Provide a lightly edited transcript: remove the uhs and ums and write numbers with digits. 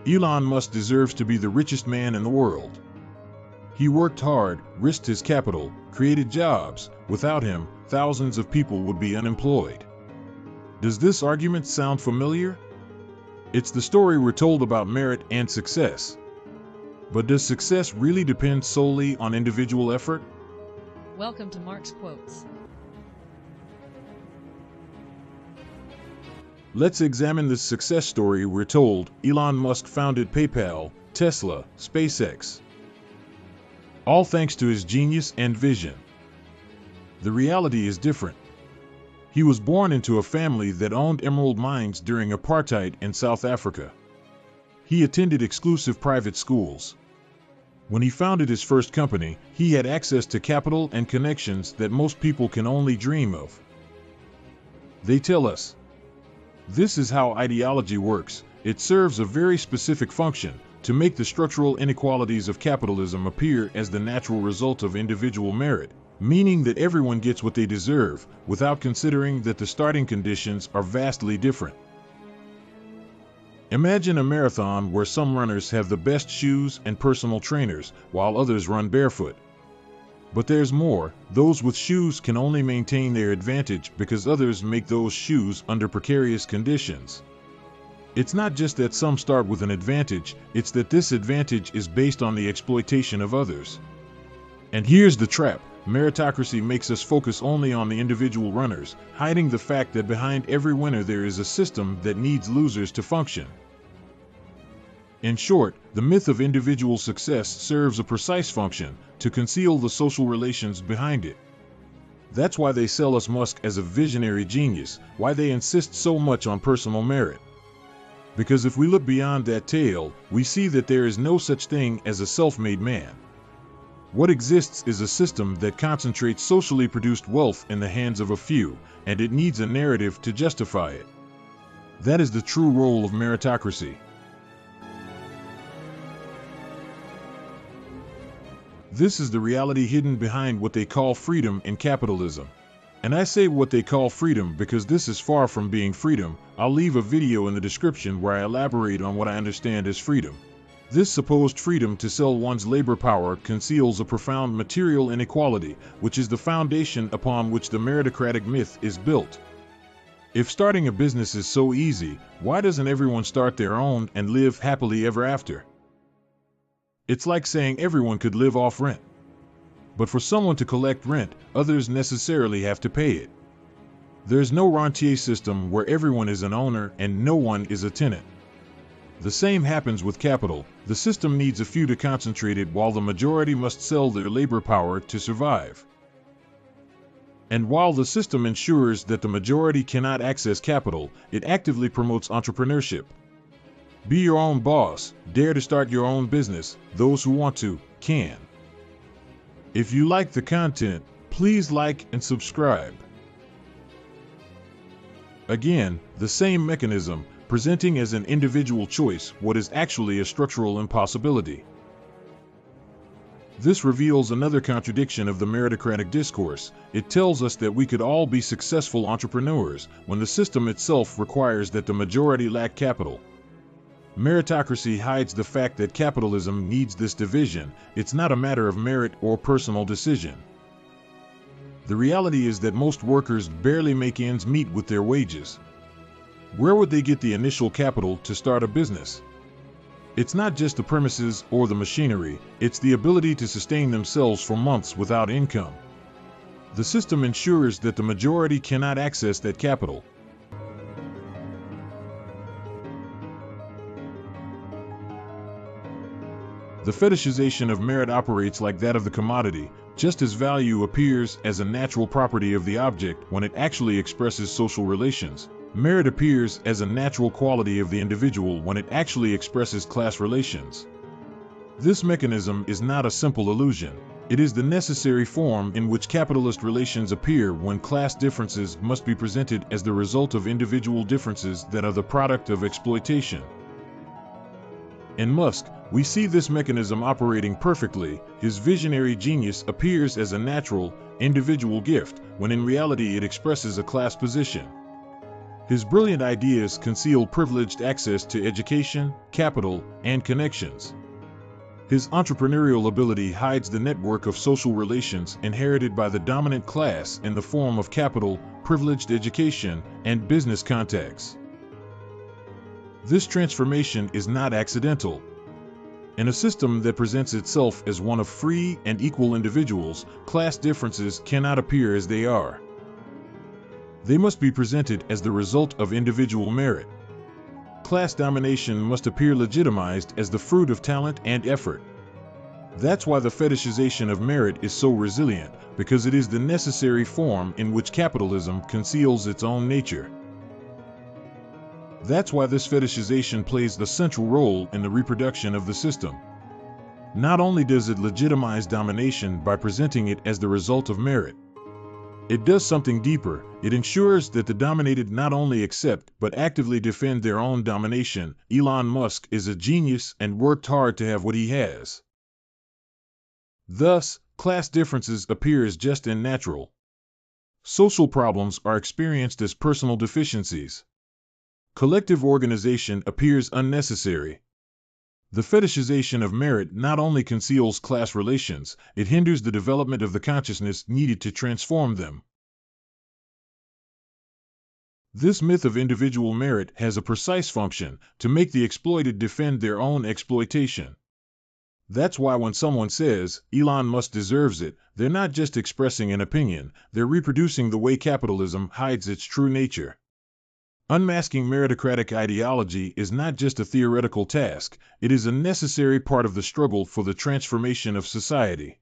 Elon Musk deserves to be the richest man in the world. He worked hard, risked his capital, created jobs. Without him, thousands of people would be unemployed. Does this argument sound familiar? It's the story we're told about merit and success. But does success really depend solely on individual effort? Welcome to Marx Quotes. Let's examine this success story we're told. Elon Musk founded PayPal, Tesla, SpaceX. All thanks to his genius and vision. The reality is different. He was born into a family that owned emerald mines during apartheid in South Africa. He attended exclusive private schools. When he founded his first company, he had access to capital and connections that most people can only dream of. They tell us, this is how ideology works. It serves a very specific function, to make the structural inequalities of capitalism appear as the natural result of individual merit, meaning that everyone gets what they deserve, without considering that the starting conditions are vastly different. Imagine a marathon where some runners have the best shoes and personal trainers, while others run barefoot. But there's more. Those with shoes can only maintain their advantage because others make those shoes under precarious conditions. It's not just that some start with an advantage, it's that this advantage is based on the exploitation of others. And here's the trap. Meritocracy makes us focus only on the individual runners, hiding the fact that behind every winner there is a system that needs losers to function. In short, the myth of individual success serves a precise function, to conceal the social relations behind it. That's why they sell us Musk as a visionary genius, why they insist so much on personal merit. Because if we look beyond that tale, we see that there is no such thing as a self-made man. What exists is a system that concentrates socially produced wealth in the hands of a few, and it needs a narrative to justify it. That is the true role of meritocracy. This is the reality hidden behind what they call freedom in capitalism. And I say what they call freedom because this is far from being freedom. I'll leave a video in the description where I elaborate on what I understand as freedom. This supposed freedom to sell one's labor power conceals a profound material inequality, which is the foundation upon which the meritocratic myth is built. If starting a business is so easy, why doesn't everyone start their own and live happily ever after? It's like saying everyone could live off rent. But for someone to collect rent, others necessarily have to pay it. There's no rentier system where everyone is an owner and no one is a tenant. The same happens with capital. The system needs a few to concentrate it while the majority must sell their labor power to survive. And while the system ensures that the majority cannot access capital, it actively promotes entrepreneurship. Be your own boss, dare to start your own business. Those who want to, can. If you like the content, please like and subscribe. Again, the same mechanism, presenting as an individual choice what is actually a structural impossibility. This reveals another contradiction of the meritocratic discourse. It tells us that we could all be successful entrepreneurs, when the system itself requires that the majority lack capital. Meritocracy hides the fact that capitalism needs this division. It's not a matter of merit or personal decision. The reality is that most workers barely make ends meet with their wages. Where would they get the initial capital to start a business? It's not just the premises or the machinery, it's the ability to sustain themselves for months without income. The system ensures that the majority cannot access that capital. The fetishization of merit operates like that of the commodity, just as value appears as a natural property of the object when it actually expresses social relations. Merit appears as a natural quality of the individual when it actually expresses class relations. This mechanism is not a simple illusion. It is the necessary form in which capitalist relations appear when class differences must be presented as the result of individual differences that are the product of exploitation. In Musk, we see this mechanism operating perfectly. His visionary genius appears as a natural, individual gift, when in reality it expresses a class position. His brilliant ideas conceal privileged access to education, capital, and connections. His entrepreneurial ability hides the network of social relations inherited by the dominant class in the form of capital, privileged education, and business contacts. This transformation is not accidental. In a system that presents itself as one of free and equal individuals, class differences cannot appear as they are. They must be presented as the result of individual merit. Class domination must appear legitimized as the fruit of talent and effort. That's why the fetishization of merit is so resilient, because it is the necessary form in which capitalism conceals its own nature. That's why this fetishization plays the central role in the reproduction of the system. Not only does it legitimize domination by presenting it as the result of merit, it does something deeper. It ensures that the dominated not only accept but actively defend their own domination. Elon Musk is a genius and worked hard to have what he has. Thus, class differences appear as just and natural. Social problems are experienced as personal deficiencies. Collective organization appears unnecessary. The fetishization of merit not only conceals class relations, it hinders the development of the consciousness needed to transform them. This myth of individual merit has a precise function: to make the exploited defend their own exploitation. That's why when someone says, Elon Musk deserves it, they're not just expressing an opinion, they're reproducing the way capitalism hides its true nature. Unmasking meritocratic ideology is not just a theoretical task, it is a necessary part of the struggle for the transformation of society.